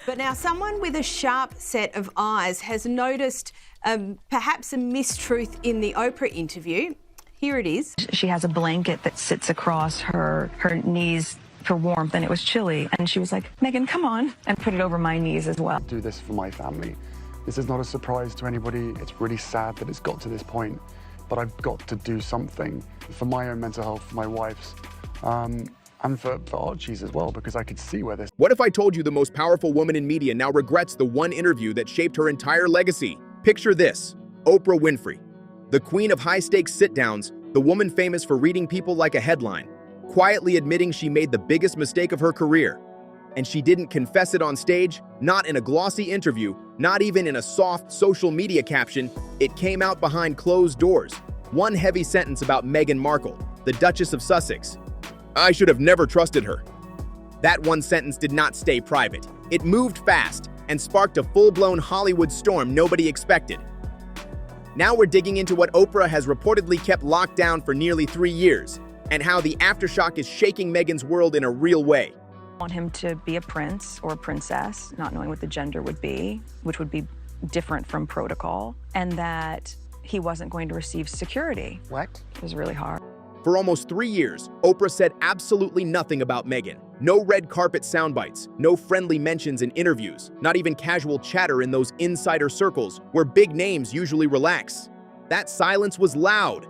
But now someone with a sharp set of eyes has noticed perhaps a mistruth in the Oprah interview. Here it is. She has a blanket that sits across her knees for warmth, and it was chilly. And she was like, Meghan, come on, and put it over my knees as well. I do this for my family. This is not a surprise to anybody. It's really sad that it's got to this point, but I've got to do something for my own mental health, for my wife's, and for Archie's as well, because I could see where this... What if I told you the most powerful woman in media now regrets the one interview that shaped her entire legacy? Picture this: Oprah Winfrey, the queen of high-stakes sit-downs, the woman famous for reading people like a headline, quietly admitting she made the biggest mistake of her career. And she didn't confess it on stage, not in a glossy interview, not even in a soft social media caption. It came out behind closed doors. One heavy sentence about Meghan Markle, the Duchess of Sussex. I should have never trusted her. That one sentence did not stay private. It moved fast and sparked a full-blown Hollywood storm nobody expected. Now we're digging into what Oprah has reportedly kept locked down for nearly 3 years, and how the aftershock is shaking Meghan's world in a real way. I want him to be a prince or a princess, not knowing what the gender would be, which would be different from protocol, and that he wasn't going to receive security. What? It was really hard. For almost 3 years, Oprah said absolutely nothing about Meghan. No red carpet soundbites, no friendly mentions in interviews, not even casual chatter in those insider circles where big names usually relax. That silence was loud,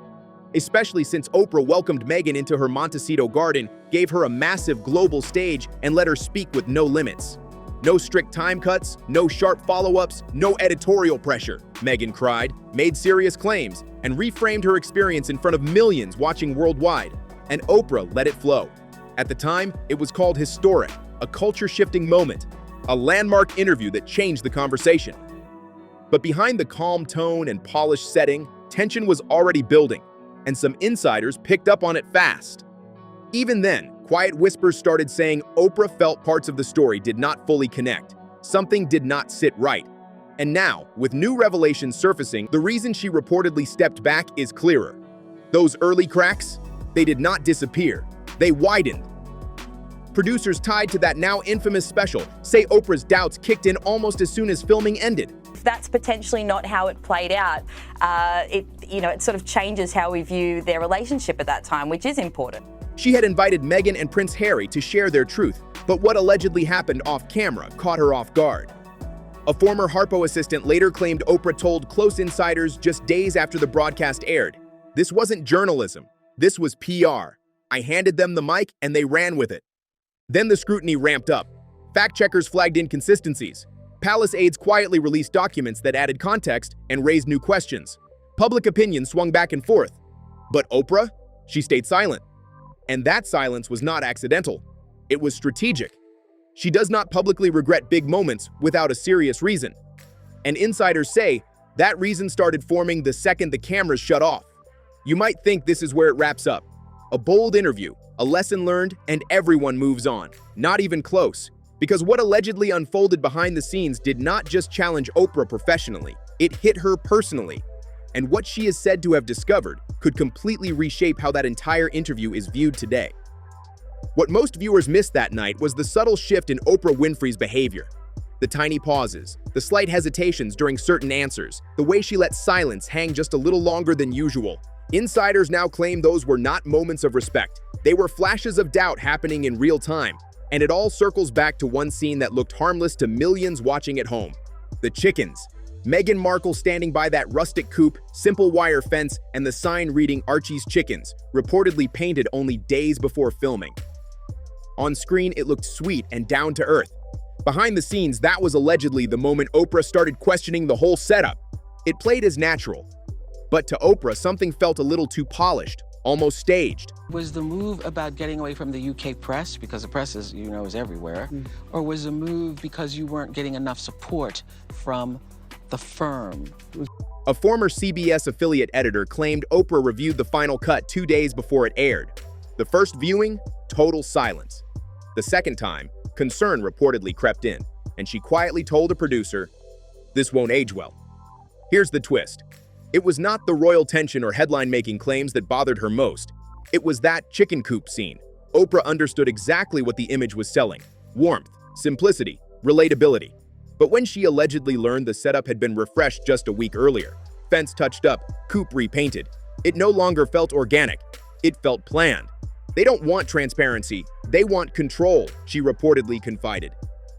especially since Oprah welcomed Meghan into her Montecito garden, gave her a massive global stage, and let her speak with no limits. No strict time cuts, no sharp follow-ups, no editorial pressure. Meghan cried, made serious claims, and reframed her experience in front of millions watching worldwide. And Oprah let it flow. At the time, it was called historic, a culture-shifting moment, a landmark interview that changed the conversation. But behind the calm tone and polished setting, tension was already building, and some insiders picked up on it fast. Even then, quiet whispers started saying Oprah felt parts of the story did not fully connect. Something did not sit right. And now, with new revelations surfacing, the reason she reportedly stepped back is clearer. Those early cracks, they did not disappear. They widened. Producers tied to that now infamous special say Oprah's doubts kicked in almost as soon as filming ended. If that's potentially not how it played out, it sort of changes how we view their relationship at that time, which is important. She had invited Meghan and Prince Harry to share their truth, but what allegedly happened off camera caught her off guard. A former Harpo assistant later claimed Oprah told close insiders just days after the broadcast aired, "This wasn't journalism, this was PR. I handed them the mic and they ran with it." Then the scrutiny ramped up. Fact-checkers flagged inconsistencies. Palace aides quietly released documents that added context and raised new questions. Public opinion swung back and forth. But Oprah? She stayed silent. And that silence was not accidental. It was strategic. She does not publicly regret big moments without a serious reason. And insiders say that reason started forming the second the cameras shut off. You might think this is where it wraps up. A bold interview, a lesson learned, and everyone moves on. Not even close. Because what allegedly unfolded behind the scenes did not just challenge Oprah professionally, it hit her personally. And what she is said to have discovered could completely reshape how that entire interview is viewed today. What most viewers missed that night was the subtle shift in Oprah Winfrey's behavior. The tiny pauses, the slight hesitations during certain answers, the way she let silence hang just a little longer than usual. Insiders now claim those were not moments of respect. They were flashes of doubt happening in real time. And it all circles back to one scene that looked harmless to millions watching at home. The chickens. Meghan Markle standing by that rustic coop, simple wire fence, and the sign reading Archie's Chickens, reportedly painted only days before filming. On screen, it looked sweet and down to earth. Behind the scenes, that was allegedly the moment Oprah started questioning the whole setup. It played as natural. But to Oprah, something felt a little too polished, almost staged. Was the move about getting away from the UK press, because the press is, is everywhere, or was the move because you weren't getting enough support from the firm? A former CBS affiliate editor claimed Oprah reviewed the final cut 2 days before it aired. The first viewing, total silence. The second time, concern reportedly crept in, and she quietly told a producer, "This won't age well." Here's the twist. It was not the royal tension or headline-making claims that bothered her most. It was that chicken coop scene. Oprah understood exactly what the image was selling: warmth, simplicity, relatability. But when she allegedly learned the setup had been refreshed just a week earlier, fence touched up, coupe repainted, it no longer felt organic. It felt planned. They don't want transparency, they want control, she reportedly confided.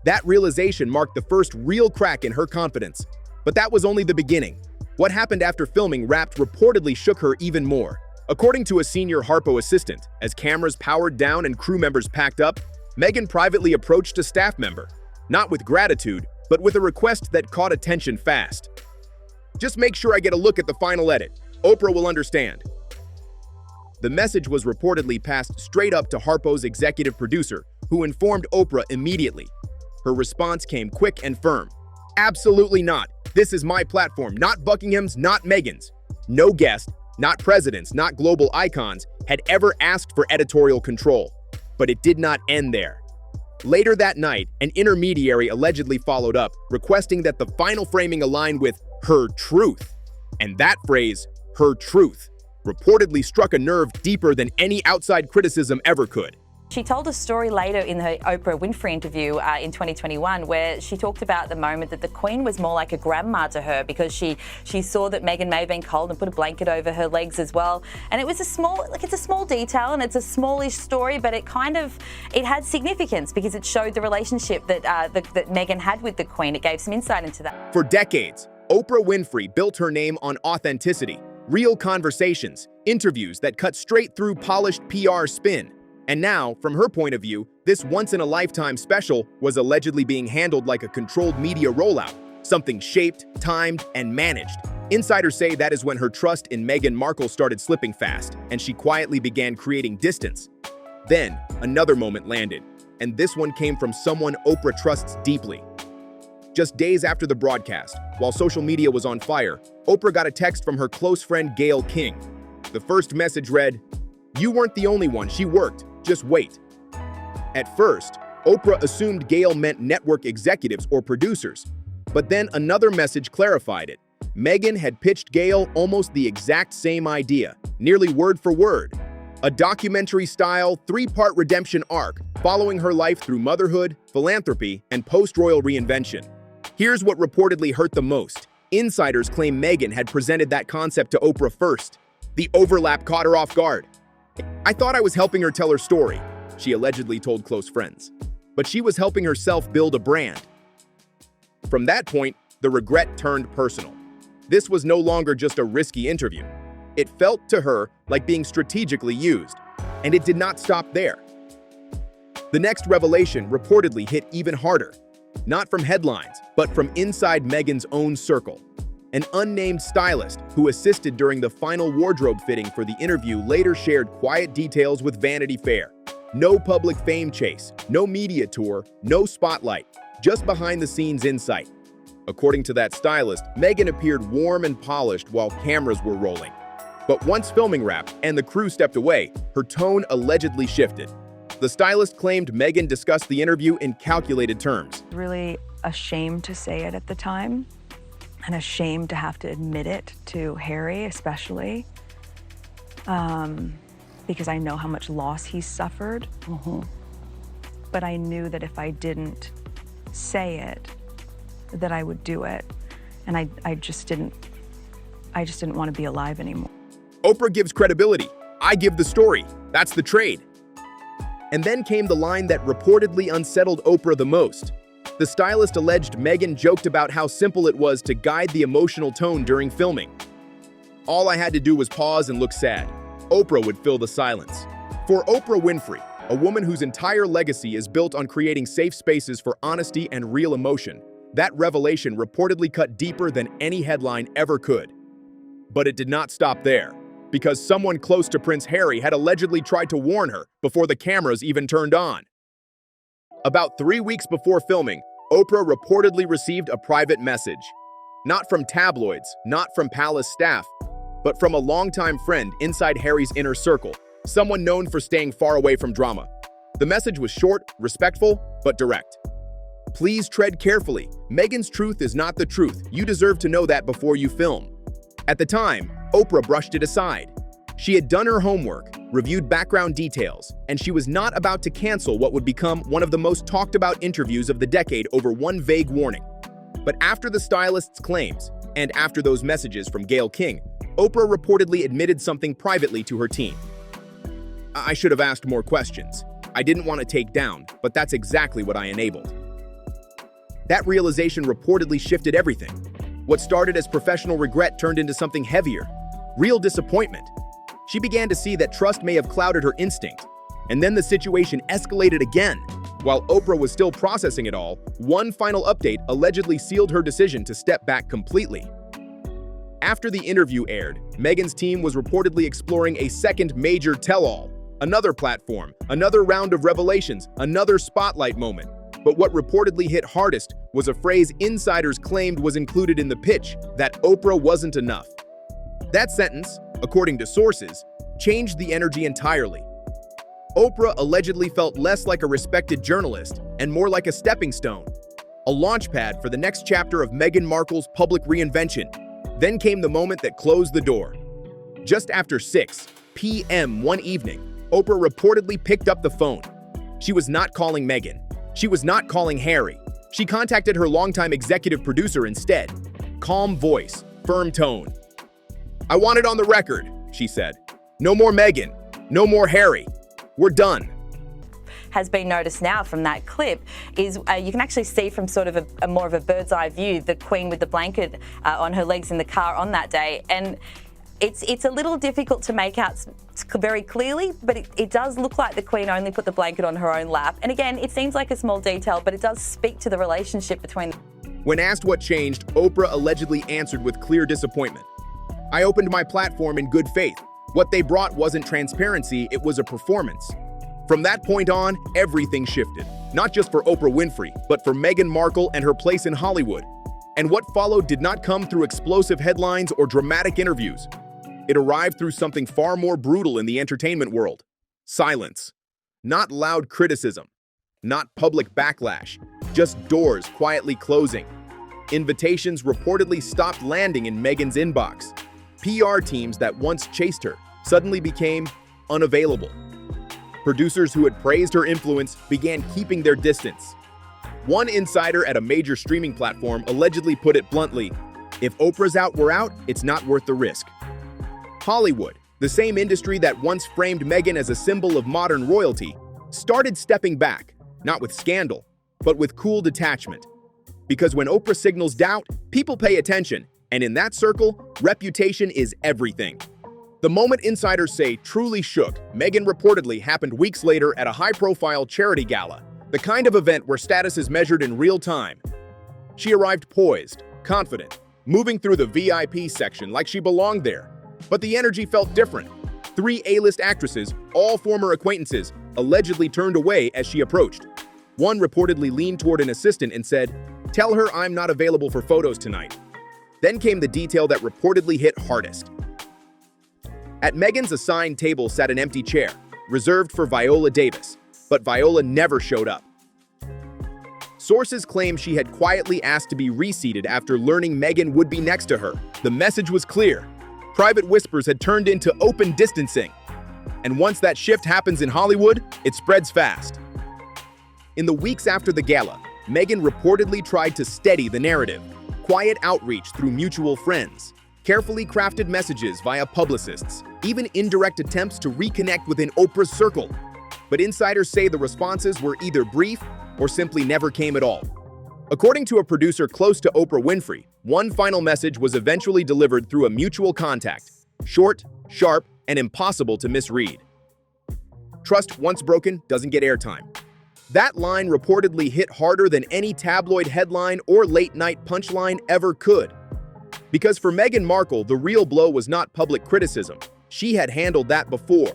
That realization marked the first real crack in her confidence. But that was only the beginning. What happened after filming Wrapped reportedly shook her even more. According to a senior Harpo assistant, as cameras powered down and crew members packed up, Meghan privately approached a staff member, not with gratitude, but with a request that caught attention fast. "Just make sure I get a look at the final edit. Oprah will understand." The message was reportedly passed straight up to Harpo's executive producer, who informed Oprah immediately. Her response came quick and firm. "Absolutely not. This is my platform, not Buckingham's, not Meghan's. No guest, not presidents, not global icons, had ever asked for editorial control." But it did not end there. Later that night, an intermediary allegedly followed up, requesting that the final framing align with her truth. And that phrase, her truth, reportedly struck a nerve deeper than any outside criticism ever could. She told a story later in her Oprah Winfrey interview in 2021 where she talked about the moment that the Queen was more like a grandma to her because she saw that Meghan may have been cold and put a blanket over her legs as well. And it was it's a small detail and it's a smallish story, but it had significance because it showed the relationship that Meghan had with the Queen. It gave some insight into that. For decades, Oprah Winfrey built her name on authenticity, real conversations, interviews that cut straight through polished PR spin. And now, from her point of view, this once-in-a-lifetime special was allegedly being handled like a controlled media rollout, something shaped, timed, and managed. Insiders say that is when her trust in Meghan Markle started slipping fast, and she quietly began creating distance. Then, another moment landed, and this one came from someone Oprah trusts deeply. Just days after the broadcast, while social media was on fire, Oprah got a text from her close friend Gayle King. The first message read, "You weren't the only one, she worked. Just wait." At first, Oprah assumed Gayle meant network executives or producers, but then another message clarified it. Meghan had pitched Gayle almost the exact same idea, nearly word for word. A documentary-style, three-part redemption arc following her life through motherhood, philanthropy, and post-royal reinvention. Here's what reportedly hurt the most. Insiders claim Meghan had presented that concept to Oprah first. The overlap caught her off guard. "I thought I was helping her tell her story," she allegedly told close friends. But she was helping herself build a brand. From that point, the regret turned personal. This was no longer just a risky interview. It felt to her like being strategically used. And it did not stop there. The next revelation reportedly hit even harder. Not from headlines, but from inside Meghan's own circle. An unnamed stylist who assisted during the final wardrobe fitting for the interview later shared quiet details with Vanity Fair. No public fame chase, no media tour, no spotlight, just behind-the-scenes insight. According to that stylist, Meghan appeared warm and polished while cameras were rolling. But once filming wrapped and the crew stepped away, her tone allegedly shifted. The stylist claimed Meghan discussed the interview in calculated terms. Really ashamed to say it at the time, and ashamed to have to admit it to Harry especially, because I know how much loss he's suffered. But I knew that if I didn't say it, that I would do it. And I just didn't want to be alive anymore. Oprah gives credibility. I give the story. That's the trade. And then came the line that reportedly unsettled Oprah the most. The stylist alleged Meghan joked about how simple it was to guide the emotional tone during filming. "All I had to do was pause and look sad." Oprah would fill the silence. For Oprah Winfrey, a woman whose entire legacy is built on creating safe spaces for honesty and real emotion, that revelation reportedly cut deeper than any headline ever could. But it did not stop there, because someone close to Prince Harry had allegedly tried to warn her before the cameras even turned on. About 3 weeks before filming, Oprah reportedly received a private message. Not from tabloids, not from palace staff, but from a longtime friend inside Harry's inner circle, someone known for staying far away from drama. The message was short, respectful, but direct. "Please tread carefully. Meghan's truth is not the truth. You deserve to know that before you film." At the time, Oprah brushed it aside. She had done her homework, reviewed background details, and she was not about to cancel what would become one of the most talked about interviews of the decade over one vague warning. But after the stylist's claims, and after those messages from Gayle King, Oprah reportedly admitted something privately to her team. "I should have asked more questions. I didn't want to take down, but that's exactly what I enabled." That realization reportedly shifted everything. What started as professional regret turned into something heavier, real disappointment. She began to see that trust may have clouded her instinct. And then the situation escalated again. While Oprah was still processing it all, one final update allegedly sealed her decision to step back completely. After the interview aired, Meghan's team was reportedly exploring a second major tell-all, another platform, another round of revelations, another spotlight moment. But what reportedly hit hardest was a phrase insiders claimed was included in the pitch, that Oprah wasn't enough. That sentence, according to sources, changed the energy entirely. Oprah allegedly felt less like a respected journalist and more like a stepping stone, a launchpad for the next chapter of Meghan Markle's public reinvention. Then came the moment that closed the door. Just after 6 p.m. one evening, Oprah reportedly picked up the phone. She was not calling Meghan. She was not calling Harry. She contacted her longtime executive producer instead. Calm voice, firm tone. "I want it on the record," she said. "No more Meghan. No more Harry. We're done." Has been noticed now from that clip is you can actually see from sort of a more of a bird's eye view the Queen with the blanket on her legs in the car on that day. And it's a little difficult to make out very clearly, but it does look like the Queen only put the blanket on her own lap. And again, it seems like a small detail, but it does speak to the relationship between them. When asked what changed, Oprah allegedly answered with clear disappointment. "I opened my platform in good faith. What they brought wasn't transparency, it was a performance." From that point on, everything shifted. Not just for Oprah Winfrey, but for Meghan Markle and her place in Hollywood. And what followed did not come through explosive headlines or dramatic interviews. It arrived through something far more brutal in the entertainment world. Silence. Not loud criticism. Not public backlash. Just doors quietly closing. Invitations reportedly stopped landing in Meghan's inbox. PR teams that once chased her suddenly became unavailable. Producers who had praised her influence began keeping their distance. One insider at a major streaming platform allegedly put it bluntly, "If Oprah's out, we're out, it's not worth the risk." Hollywood, the same industry that once framed Meghan as a symbol of modern royalty, started stepping back, not with scandal, but with cool detachment. Because when Oprah signals doubt, people pay attention, and in that circle, reputation is everything. The moment insiders say truly shook Meghan reportedly happened weeks later at a high-profile charity gala, the kind of event where status is measured in real time. She arrived poised, confident, moving through the VIP section like she belonged there. But the energy felt different. 3 A-list actresses, all former acquaintances, allegedly turned away as she approached. One reportedly leaned toward an assistant and said, "Tell her I'm not available for photos tonight." Then came the detail that reportedly hit hardest. At Meghan's assigned table sat an empty chair, reserved for Viola Davis, but Viola never showed up. Sources claim she had quietly asked to be reseated after learning Meghan would be next to her. The message was clear. Private whispers had turned into open distancing. And once that shift happens in Hollywood, it spreads fast. In the weeks after the gala, Meghan reportedly tried to steady the narrative. Quiet outreach through mutual friends, carefully crafted messages via publicists, even indirect attempts to reconnect within Oprah's circle. But insiders say the responses were either brief or simply never came at all. According to a producer close to Oprah Winfrey, one final message was eventually delivered through a mutual contact, short, sharp, and impossible to misread. "Trust once broken doesn't get airtime." That line reportedly hit harder than any tabloid headline or late-night punchline ever could. Because for Meghan Markle, the real blow was not public criticism. She had handled that before.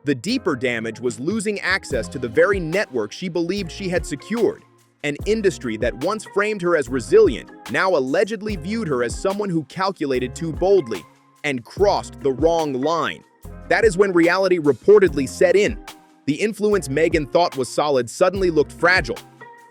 The deeper damage was losing access to the very network she believed she had secured. An industry that once framed her as resilient now allegedly viewed her as someone who calculated too boldly and crossed the wrong line. That is when reality reportedly set in. The influence Meghan thought was solid suddenly looked fragile.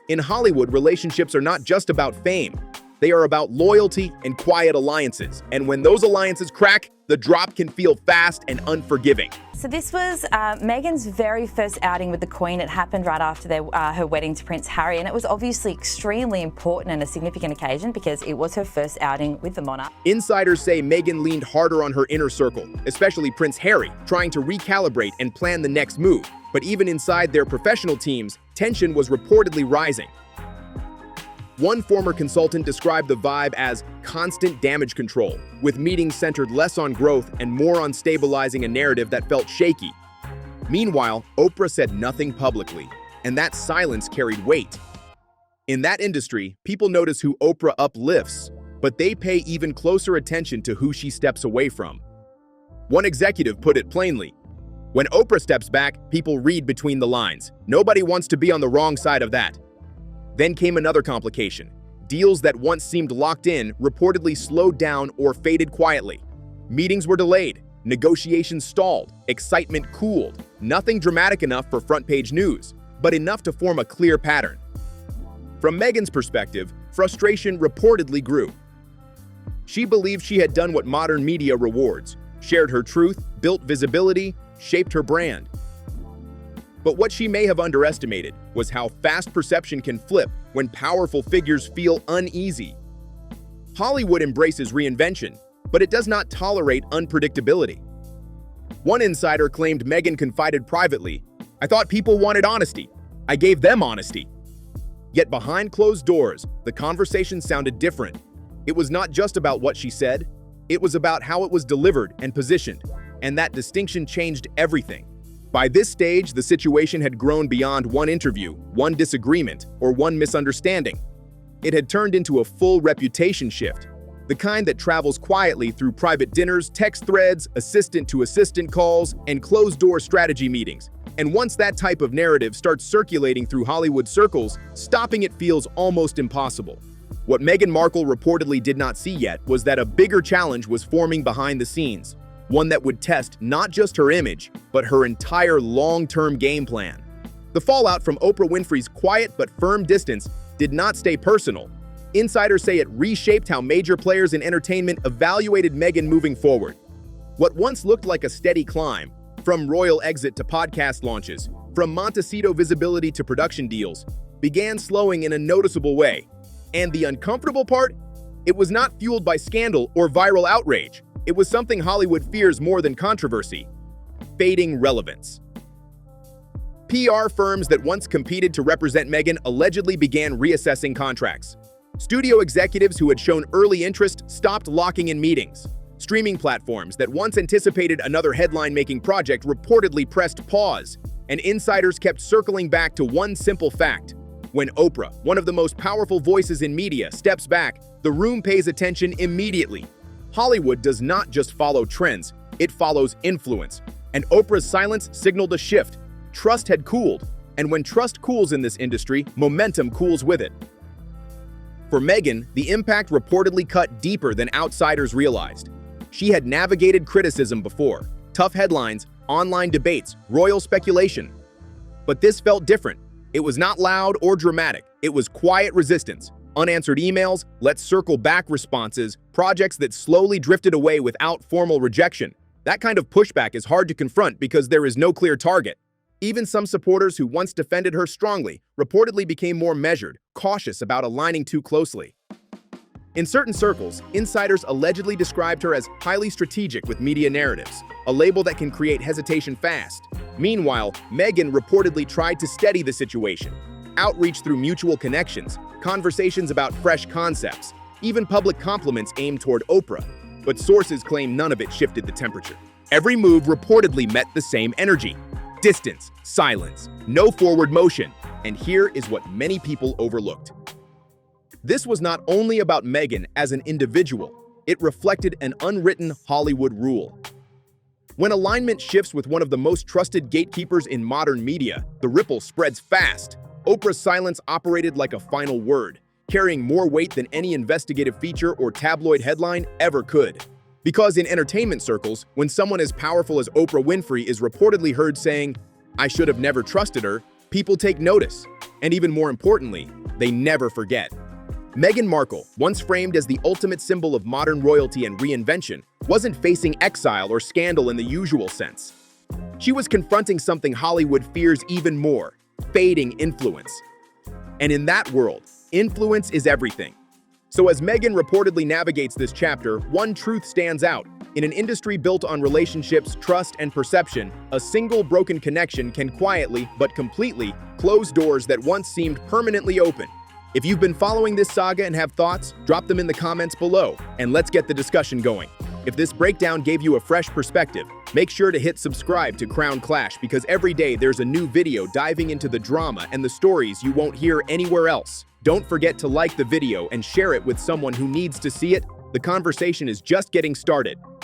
In Hollywood, relationships are not just about fame. They are about loyalty and quiet alliances. And when those alliances crack, the drop can feel fast and unforgiving. So this was Meghan's very first outing with the Queen. It happened right after her wedding to Prince Harry, and it was obviously extremely important and a significant occasion because it was her first outing with the monarch. Insiders say Meghan leaned harder on her inner circle, especially Prince Harry, trying to recalibrate and plan the next move. But even inside their professional teams, tension was reportedly rising. One former consultant described the vibe as constant damage control, with meetings centered less on growth and more on stabilizing a narrative that felt shaky. Meanwhile, Oprah said nothing publicly, and that silence carried weight. In that industry, people notice who Oprah uplifts, but they pay even closer attention to who she steps away from. One executive put it plainly: when Oprah steps back, people read between the lines. Nobody wants to be on the wrong side of that. Then came another complication. Deals that once seemed locked in reportedly slowed down or faded quietly. Meetings were delayed, negotiations stalled, excitement cooled. Nothing dramatic enough for front-page news, but enough to form a clear pattern. From Meghan's perspective, frustration reportedly grew. She believed she had done what modern media rewards: shared her truth, built visibility, shaped her brand. But what she may have underestimated was how fast perception can flip when powerful figures feel uneasy. Hollywood embraces reinvention, but it does not tolerate unpredictability. One insider claimed Meghan confided privately, "I thought people wanted honesty. I gave them honesty." Yet behind closed doors, the conversation sounded different. It was not just about what she said, it was about how it was delivered and positioned, and that distinction changed everything. By this stage, the situation had grown beyond one interview, one disagreement, or one misunderstanding. It had turned into a full reputation shift, the kind that travels quietly through private dinners, text threads, assistant-to-assistant calls, and closed-door strategy meetings. And once that type of narrative starts circulating through Hollywood circles, stopping it feels almost impossible. What Meghan Markle reportedly did not see yet was that a bigger challenge was forming behind the scenes. One that would test not just her image, but her entire long-term game plan. The fallout from Oprah Winfrey's quiet but firm distance did not stay personal. Insiders say it reshaped how major players in entertainment evaluated Meghan moving forward. What once looked like a steady climb, from royal exit to podcast launches, from Montecito visibility to production deals, began slowing in a noticeable way. And the uncomfortable part? It was not fueled by scandal or viral outrage. It was something Hollywood fears more than controversy: fading relevance. PR firms that once competed to represent Meghan allegedly began reassessing contracts. Studio executives who had shown early interest stopped locking in meetings. Streaming platforms that once anticipated another headline-making project reportedly pressed pause, and insiders kept circling back to one simple fact: when Oprah, one of the most powerful voices in media, steps back, the room pays attention immediately. Hollywood does not just follow trends, it follows influence. And Oprah's silence signaled a shift. Trust had cooled, and when trust cools in this industry, momentum cools with it. For Meghan, the impact reportedly cut deeper than outsiders realized. She had navigated criticism before: tough headlines, online debates, royal speculation. But this felt different. It was not loud or dramatic, it was quiet resistance. Unanswered emails, let's circle back responses, projects that slowly drifted away without formal rejection. That kind of pushback is hard to confront because there is no clear target. Even some supporters who once defended her strongly reportedly became more measured, cautious about aligning too closely. In certain circles, insiders allegedly described her as highly strategic with media narratives, a label that can create hesitation fast. Meanwhile, Meghan reportedly tried to steady the situation. Outreach through mutual connections, conversations about fresh concepts, even public compliments aimed toward Oprah. But sources claim none of it shifted the temperature. Every move reportedly met the same energy: distance, silence, no forward motion. And here is what many people overlooked. This was not only about Meghan as an individual, it reflected an unwritten Hollywood rule. When alignment shifts with one of the most trusted gatekeepers in modern media, the ripple spreads fast. Oprah's silence operated like a final word, carrying more weight than any investigative feature or tabloid headline ever could. Because in entertainment circles, when someone as powerful as Oprah Winfrey is reportedly heard saying, "I should have never trusted her," people take notice. And even more importantly, they never forget. Meghan Markle, once framed as the ultimate symbol of modern royalty and reinvention, wasn't facing exile or scandal in the usual sense. She was confronting something Hollywood fears even more: fading influence. And in that world, influence is everything. So as Meghan reportedly navigates this chapter, one truth stands out. In an industry built on relationships, trust, and perception, a single broken connection can quietly, but completely, close doors that once seemed permanently open. If you've been following this saga and have thoughts, drop them in the comments below, and let's get the discussion going. If this breakdown gave you a fresh perspective, make sure to hit subscribe to Crown Clash, because every day there's a new video diving into the drama and the stories you won't hear anywhere else. Don't forget to like the video and share it with someone who needs to see it. The conversation is just getting started.